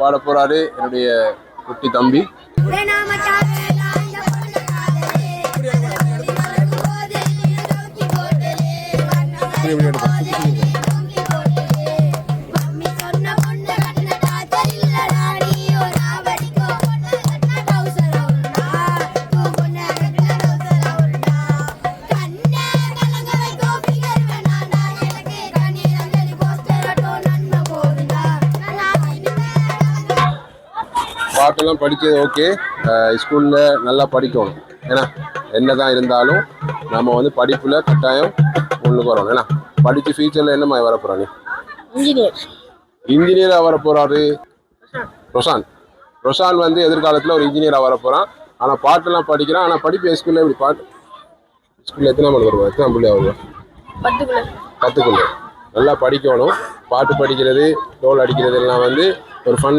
பாட போறாரு என்னுடைய குட்டி தம்பி. பாட்டெல்லாம் படித்தது ஓகே. ஸ்கூலில் நல்லா படிக்கணும். ஏன்னா என்னதான் இருந்தாலும் நம்ம வந்து படிப்பில் கட்டாயம் முன்னுக்கு வரணும். ஏன்னா படித்து ஃபியூச்சரில் என்ன மாதிரி வரப்போறா? நீ இன்ஜினியராக வரப்போறாரு ரொஷான் வந்து எதிர்காலத்தில் ஒரு இன்ஜினியராக வரப்போகிறான். ஆனால் பாட்டெல்லாம் படிக்கிறான். ஆனால் படிப்பு ஸ்கூலில் எப்படி பாட்டு ஸ்கூலில் எத்தனை மணி வருவா? எத்தனை புள்ளி ஆகுது? 10க்குள்ள நல்லா படிக்கணும். பாட்டு படிக்கிறது, டோல் அடிக்கிறது எல்லாம் வந்து ஒரு ஃபன்